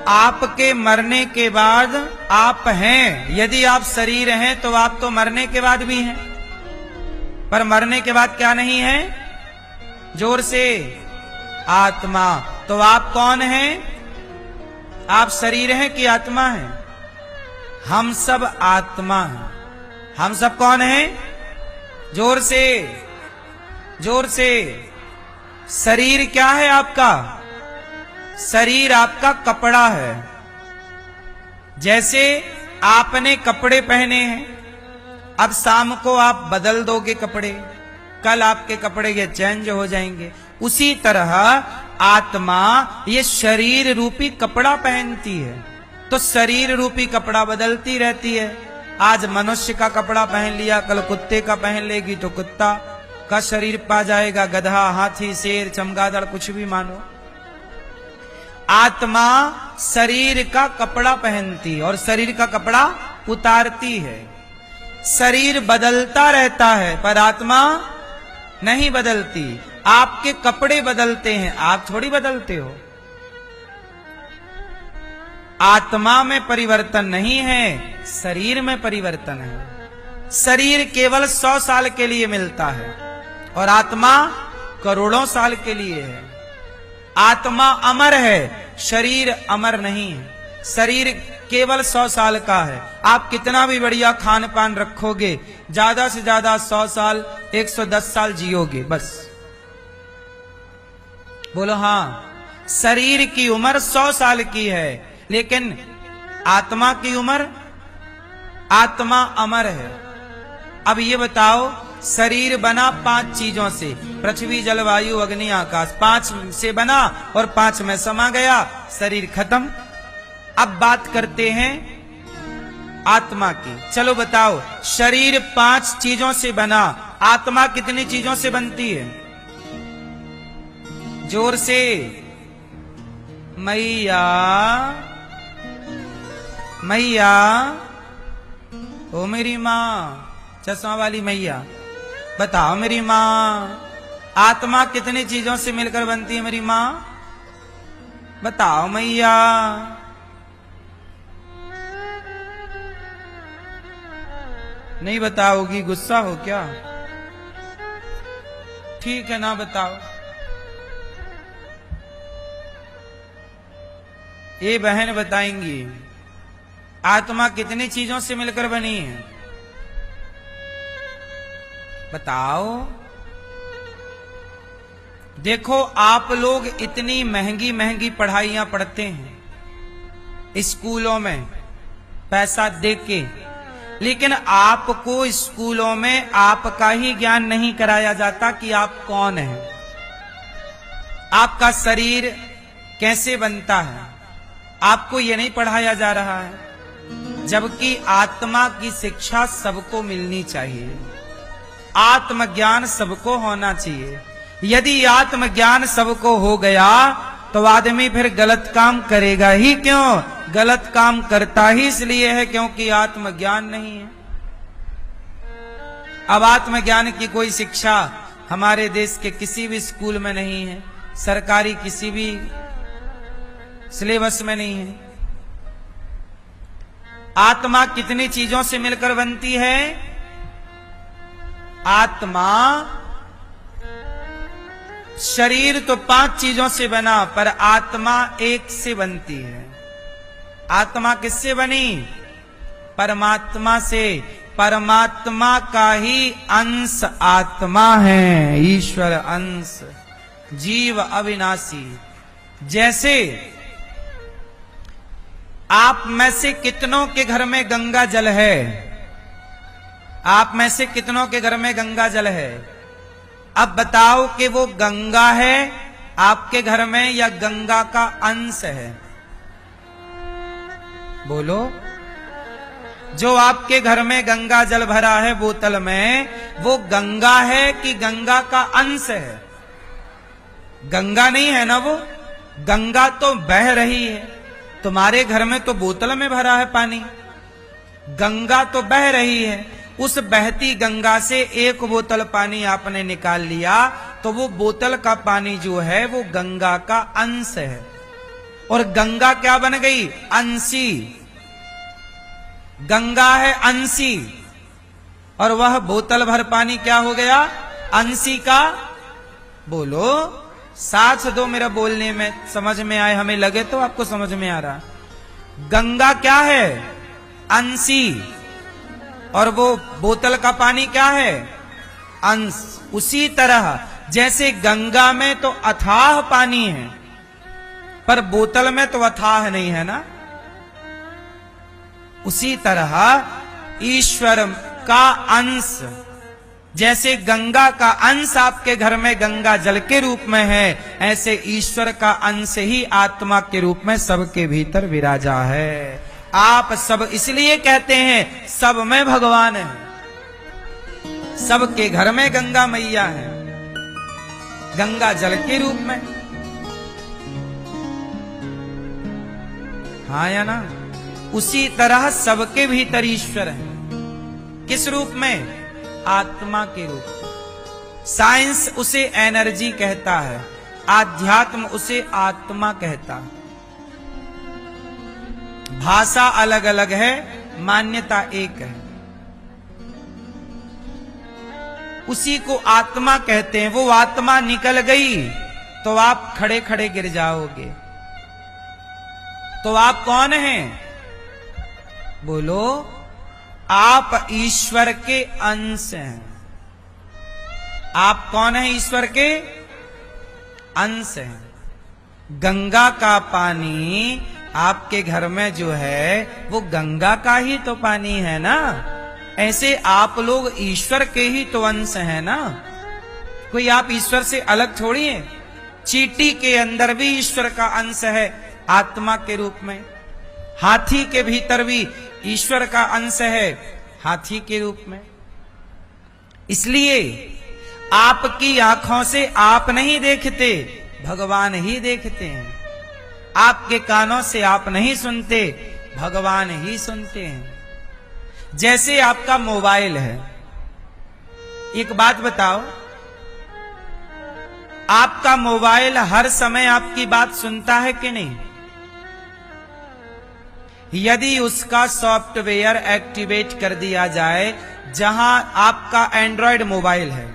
आपके मरने के बाद आप हैं। यदि आप शरीर हैं तो आप तो मरने के बाद भी हैं, पर मरने के बाद क्या नहीं है? जोर से, आत्मा। तो आप कौन हैं? आप शरीर हैं कि आत्मा हैं? हम सब आत्मा हैं। हम सब कौन हैं? जोर से, जोर से। शरीर क्या है आपका? शरीर आपका कपड़ा है। जैसे आपने कपड़े पहने हैं, अब शाम को आप बदल दोगे कपड़े, कल आपके कपड़े ये चेंज हो जाएंगे। उसी तरह आत्मा ये शरीर रूपी कपड़ा पहनती है, तो शरीर रूपी कपड़ा बदलती रहती है। आज मनुष्य का कपड़ा पहन लिया, कल कुत्ते का पहन लेगी तो कुत्ता का शरीर पा जाएगा, गधा, हाथी, शेर, चमगादड़, कुछ भी मानो। आत्मा शरीर का कपड़ा पहनती और शरीर का कपड़ा उतारती है। शरीर बदलता रहता है पर आत्मा नहीं बदलती। आपके कपड़े बदलते हैं, आप थोड़ी बदलते हो। आत्मा में परिवर्तन नहीं है, शरीर में परिवर्तन है। शरीर केवल 100 साल के लिए मिलता है और आत्मा करोड़ों साल के लिए है। आत्मा अमर है, शरीर अमर नहीं है। शरीर केवल 100 साल का है। आप कितना भी बढ़िया खान पान रखोगे, ज्यादा से ज्यादा 100 साल, 110 साल जियोगे बस। बोलो हाँ। शरीर की उम्र 100 साल की है, लेकिन आत्मा की उम्र, आत्मा अमर है। अब ये बताओ, शरीर बना 5 चीजों से, पृथ्वी, जल, वायु, अग्नि, आकाश, 5 से बना और 5 में समा गया, शरीर खत्म। अब बात करते हैं आत्मा की। चलो बताओ, शरीर 5 चीजों से बना, आत्मा कितनी चीजों से बनती है? जोर से। मैया, मैया, ओ मेरी माँ, चश्मा वाली मैया, बताओ मेरी माँ, आत्मा कितनी चीजों से मिलकर बनती है मेरी माँ? बताओ मैया। नहीं बताओगी, गुस्सा हो क्या? ठीक है ना, बताओ। ये बहन बताएंगी आत्मा कितनी चीजों से मिलकर बनी है। बताओ। देखो, आप लोग इतनी महंगी महंगी पढ़ाइयां पढ़ते हैं स्कूलों में पैसा देके, लेकिन आपको स्कूलों में आपका ही ज्ञान नहीं कराया जाता कि आप कौन हैं, आपका शरीर कैसे बनता है। आपको ये नहीं पढ़ाया जा रहा है, जबकि आत्मा की शिक्षा सबको मिलनी चाहिए। आत्मज्ञान सबको होना चाहिए। यदि आत्मज्ञान सबको हो गया तो आदमी फिर गलत काम करेगा ही क्यों? गलत काम करता ही इसलिए है क्योंकि आत्मज्ञान नहीं है। अब आत्मज्ञान की कोई शिक्षा हमारे देश के किसी भी स्कूल में नहीं है, सरकारी किसी भी सिलेबस में नहीं है। आत्मा कितनी चीजों से मिलकर बनती है? आत्मा, शरीर तो 5 चीजों से बना, पर आत्मा 1 से बनती है। आत्मा किससे बनी? परमात्मा से। परमात्मा का ही अंश आत्मा है, ईश्वर अंश, जीव अविनाशी। जैसे आप में से कितनों के घर में गंगा जल है? आप में से कितनों के घर में गंगा जल है? अब बताओ कि वो गंगा है आपके घर में या गंगा का अंश है? बोलो। जो आपके घर में गंगा जल भरा है बोतल में, वो गंगा है कि गंगा का अंश है? गंगा नहीं है ना वो। गंगा तो बह रही है, तुम्हारे घर में तो बोतल में भरा है पानी। गंगा तो बह रही है, उस बहती गंगा से 1 बोतल पानी आपने निकाल लिया तो वो बोतल का पानी जो है वो गंगा का अंश है। और गंगा क्या बन गई? अंशी। गंगा है अंशी, और वह बोतल भर पानी क्या हो गया? अंशी का। बोलो, साथ दो, मेरा बोलने में समझ में आए, हमें लगे तो आपको समझ में आ रहा। गंगा क्या है? अंशी, और वो बोतल का पानी क्या है? अंश। उसी तरह जैसे गंगा में तो अथाह पानी है, पर बोतल में तो अथाह नहीं है ना, उसी तरह ईश्वर का अंश, जैसे गंगा का अंश आपके घर में गंगा जल के रूप में है, ऐसे ईश्वर का अंश ही आत्मा के रूप में सबके भीतर विराजा है। आप सब इसलिए कहते हैं सब में भगवान है, सबके घर में गंगा मैया है, गंगा जल के रूप में। हाँ या ना? उसी तरह सबके भीतर ईश्वर है। किस रूप में? आत्मा के रूप में। साइंस उसे एनर्जी कहता है, आध्यात्म उसे आत्मा कहता है। भाषा अलग अलग है, मान्यता एक है। उसी को आत्मा कहते हैं। वो आत्मा निकल गई तो आप खड़े खड़े गिर जाओगे। तो आप कौन हैं? बोलो, आप ईश्वर के अंश हैं। आप कौन है? ईश्वर के अंश हैं। गंगा का पानी आपके घर में जो है वो गंगा का ही तो पानी है ना। ऐसे आप लोग ईश्वर के ही तो अंश हैं ना। कोई आप ईश्वर से अलग थोड़ी है। चींटी के अंदर भी ईश्वर का अंश है आत्मा के रूप में। हाथी के भीतर भी ईश्वर का अंश है हाथी के रूप में। इसलिए आपकी आंखों से आप नहीं देखते, भगवान ही देखते हैं। आपके कानों से आप नहीं सुनते, भगवान ही सुनते हैं। जैसे आपका मोबाइल है, एक बात बताओ, आपका मोबाइल हर समय आपकी बात सुनता है कि नहीं? यदि उसका सॉफ्टवेयर एक्टिवेट कर दिया जाए, जहां आपका एंड्रॉयड मोबाइल है,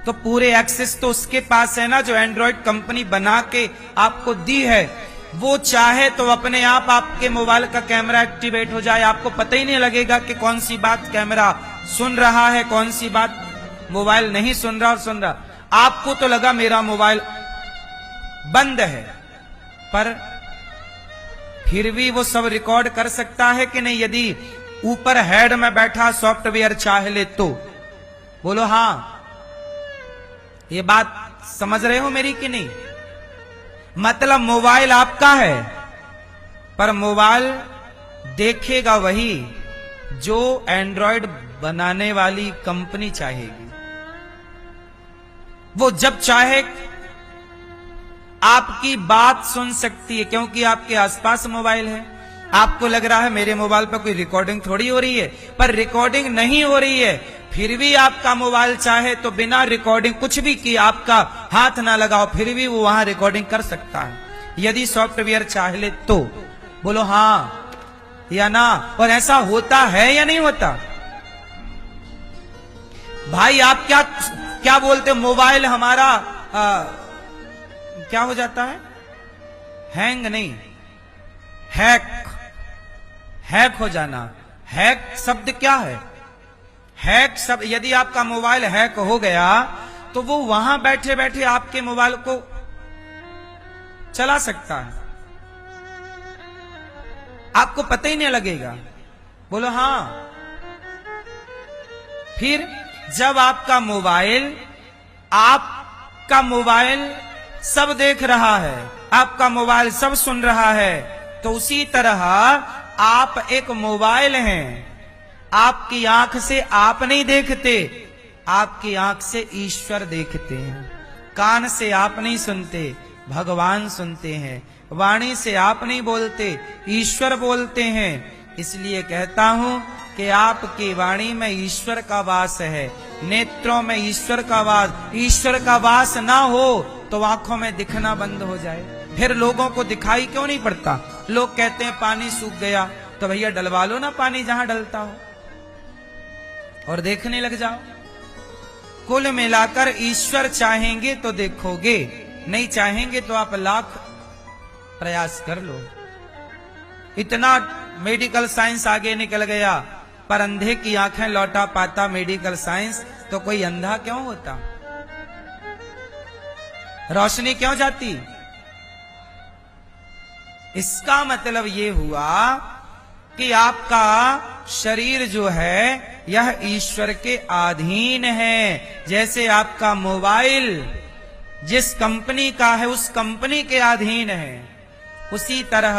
तो पूरे एक्सेस तो उसके पास है ना, जो एंड्रॉयड कंपनी बना के आपको दी है। वो चाहे तो अपने आप आपके मोबाइल का कैमरा एक्टिवेट हो जाए, आपको पता ही नहीं लगेगा कि कौन सी बात कैमरा सुन रहा है, कौन सी बात मोबाइल नहीं सुन रहा और सुन रहा। आपको तो लगा मेरा मोबाइल बंद है, पर फिर भी वो सब रिकॉर्ड कर सकता है कि नहीं? यदि ऊपर हेड में बैठा सॉफ्टवेयर चाह ले तो। बोलो हाँ। ये बात समझ रहे हो मेरी कि नहीं? मतलब मोबाइल आपका है, पर मोबाइल देखेगा वही जो एंड्रॉयड बनाने वाली कंपनी चाहेगी। वो जब चाहे आपकी बात सुन सकती है, क्योंकि आपके आसपास मोबाइल है। आपको लग रहा है मेरे मोबाइल पर कोई रिकॉर्डिंग थोड़ी हो रही है, पर रिकॉर्डिंग नहीं हो रही है। फिर भी आपका मोबाइल चाहे तो बिना रिकॉर्डिंग कुछ भी किए, आपका हाथ ना लगाओ, फिर भी वो वहां रिकॉर्डिंग कर सकता है, यदि सॉफ्टवेयर चाह ले तो। बोलो हाँ या ना? और ऐसा होता है या नहीं होता? भाई आप क्या बोलते? मोबाइल हमारा क्या हो जाता है? हैंग नहीं, हैक हो जाना। हैक शब्द क्या है? हैक शब्द, यदि आपका मोबाइल हैक हो गया तो वो वहां बैठे बैठे आपके मोबाइल को चला सकता है, आपको पता ही नहीं लगेगा। बोलो हाँ। फिर जब आपका मोबाइल सब देख रहा है, आपका मोबाइल सब सुन रहा है, तो उसी तरह आप एक मोबाइल हैं। आपकी आंख से आप नहीं देखते, आपकी आंख से ईश्वर देखते हैं। कान से आप नहीं सुनते, भगवान सुनते हैं। वाणी से आप नहीं बोलते, ईश्वर बोलते हैं। इसलिए कहता हूं कि आपकी वाणी में ईश्वर का वास है, नेत्रों में ईश्वर का वास। ईश्वर का वास ना हो तो आंखों में दिखना बंद हो जाए। फिर लोगों को दिखाई क्यों नहीं पड़ता? लोग कहते हैं पानी सूख गया, तो भैया डलवा लो ना पानी जहां डलता हो और देखने लग जाओ। कुल मिलाकर ईश्वर चाहेंगे तो देखोगे, नहीं चाहेंगे तो आप लाख प्रयास कर लो। इतना मेडिकल साइंस आगे निकल गया, पर अंधे की आंखें लौटा पाता मेडिकल साइंस, तो कोई अंधा क्यों होता? रोशनी क्यों जाती? इसका मतलब ये हुआ कि आपका शरीर जो है यह ईश्वर के अधीन है। जैसे आपका मोबाइल जिस कंपनी का है उस कंपनी के अधीन है, उसी तरह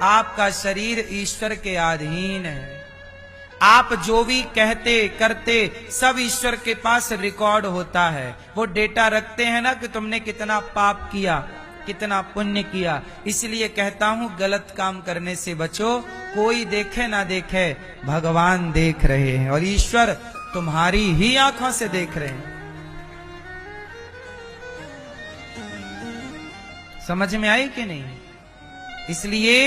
आपका शरीर ईश्वर के अधीन है। आप जो भी कहते करते सब ईश्वर के पास रिकॉर्ड होता है। वो डेटा रखते हैं ना कि तुमने कितना पाप किया, कितना पुण्य किया। इसलिए कहता हूं गलत काम करने से बचो। कोई देखे ना देखे, भगवान देख रहे हैं और ईश्वर तुम्हारी ही आंखों से देख रहे हैं। समझ में आई कि नहीं? इसलिए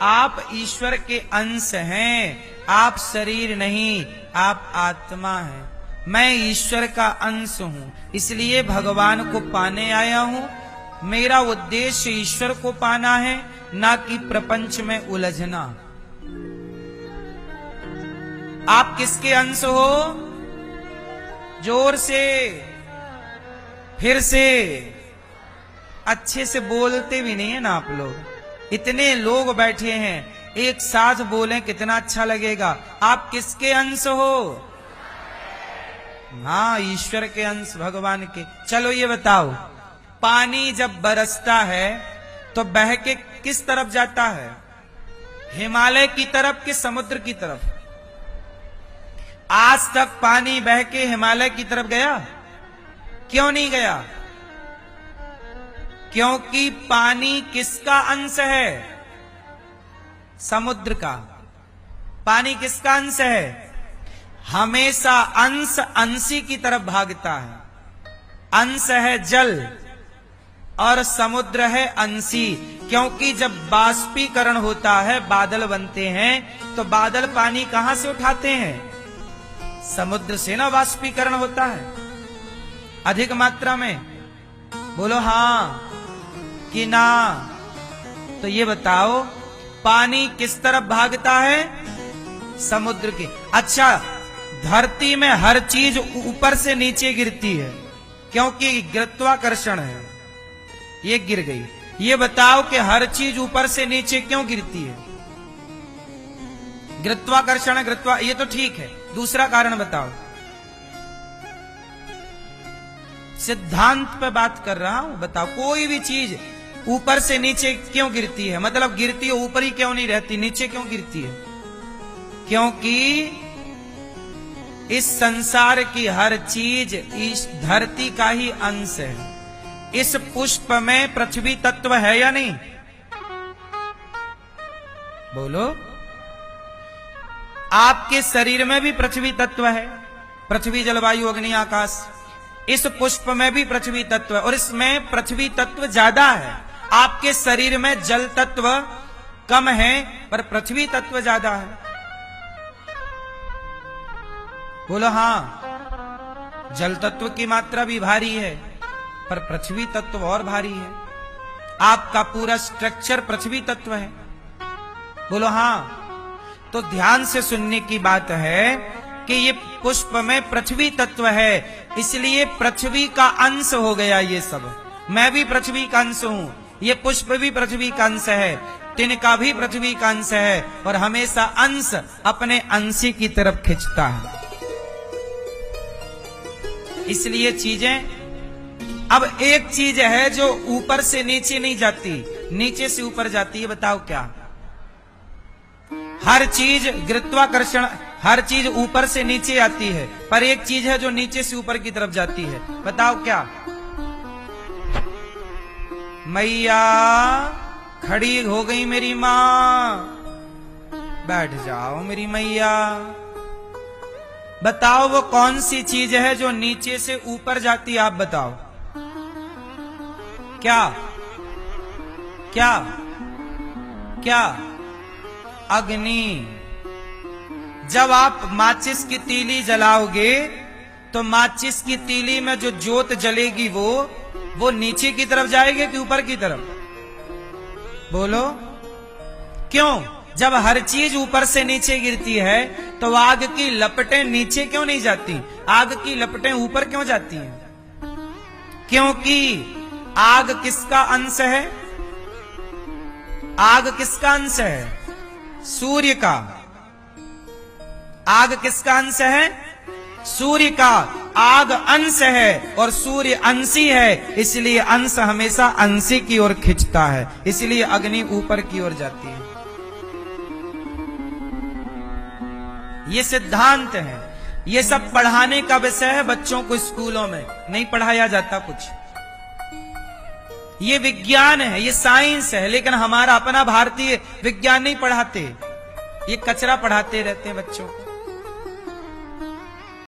आप ईश्वर के अंश हैं, आप शरीर नहीं, आप आत्मा हैं। मैं ईश्वर का अंश हूं, इसलिए भगवान को पाने आया हूं। मेरा उद्देश्य ईश्वर को पाना है, ना कि प्रपंच में उलझना। आप किसके अंश हो? जोर से, फिर से, अच्छे से बोलते भी नहीं है ना आप लोग। इतने लोग बैठे हैं, एक साथ बोलें कितना अच्छा लगेगा। आप किसके अंश हो? हाँ, ईश्वर के अंश, भगवान के। चलो ये बताओ, पानी जब बरसता है तो बह के किस तरफ जाता है? हिमालय की तरफ कि समुद्र की तरफ? आज तक पानी बह के हिमालय की तरफ गया? क्यों नहीं गया? क्योंकि पानी किसका अंश है? समुद्र का। पानी किसका अंश है? हमेशा अंश अंशी की तरफ भागता है। अंश है जल और समुद्र है अंशी। क्योंकि जब बाष्पीकरण होता है, बादल बनते हैं, तो बादल पानी कहां से उठाते हैं? समुद्र से ना बाष्पीकरण होता है अधिक मात्रा में। बोलो हाँ कि ना? तो ये बताओ, पानी किस तरफ भागता है? समुद्र की। अच्छा, धरती में हर चीज ऊपर से नीचे गिरती है क्योंकि गुरुत्वाकर्षण है। ये गिर गई। ये बताओ कि हर चीज ऊपर से नीचे क्यों गिरती है? गुरुत्वाकर्षण, ये तो ठीक है, दूसरा कारण बताओ। सिद्धांत पे बात कर रहा हूं, बताओ कोई भी चीज ऊपर से नीचे क्यों गिरती है? मतलब गिरती है, ऊपर ही क्यों नहीं रहती, नीचे क्यों गिरती है? क्योंकि इस संसार की हर चीज इस धरती का ही अंश है। इस पुष्प में पृथ्वी तत्व है या नहीं? बोलो। आपके शरीर में भी पृथ्वी तत्व है, पृथ्वी जलवायु अग्नि आकाश। इस पुष्प में भी पृथ्वी तत्व है और इसमें पृथ्वी तत्व ज्यादा है। आपके शरीर में जल तत्व कम है पर पृथ्वी तत्व ज्यादा है। बोलो हाँ, जल तत्व की मात्रा भी भारी है पर पृथ्वी तत्व और भारी है। आपका पूरा स्ट्रक्चर पृथ्वी तत्व है। बोलो हाँ। तो ध्यान से सुनने की बात है कि ये पुष्प में पृथ्वी तत्व है, इसलिए पृथ्वी का अंश हो गया ये सब। मैं भी पृथ्वी का अंश हूं, ये पुष्प भी पृथ्वी का अंश है, तिनका भी पृथ्वी का अंश है और हमेशा अंश अपने अंशी की तरफ खींचता है। इसलिए चीजें, अब एक चीज है जो ऊपर से नीचे नहीं जाती, नीचे से ऊपर जाती है। बताओ क्या? हर चीज गुरुत्वाकर्षण, हर चीज ऊपर से नीचे आती है, पर एक चीज है जो नीचे से ऊपर की तरफ जाती है। बताओ क्या? मैया खड़ी हो गई मेरी माँ, बैठ जाओ मेरी मैया। बताओ वो कौन सी चीज है जो नीचे से ऊपर जाती है? आप बताओ क्या? क्या क्या? अग्नि। जब आप माचिस की तीली जलाओगे तो माचिस की तीली में जो ज्योत जलेगी वो नीचे की तरफ जाएगी कि ऊपर की तरफ? बोलो क्यों? जब हर चीज ऊपर से नीचे गिरती है तो आग की लपटें नीचे क्यों नहीं जाती? आग की लपटें ऊपर क्यों जाती हैं? क्योंकि आग किसका अंश है? आग किसका अंश है? सूर्य का। आग किसका अंश है? सूर्य का। आग अंश है और सूर्य अंशी है, इसलिए अंश हमेशा अंशी की ओर खिंचता है, इसलिए अग्नि ऊपर की ओर जाती है। ये सिद्धांत है। ये सब पढ़ाने का विषय है, बच्चों को स्कूलों में नहीं पढ़ाया जाता कुछ। ये विज्ञान है, ये साइंस है, लेकिन हमारा अपना भारतीय विज्ञान नहीं पढ़ाते, ये कचरा पढ़ाते रहते हैं बच्चों को।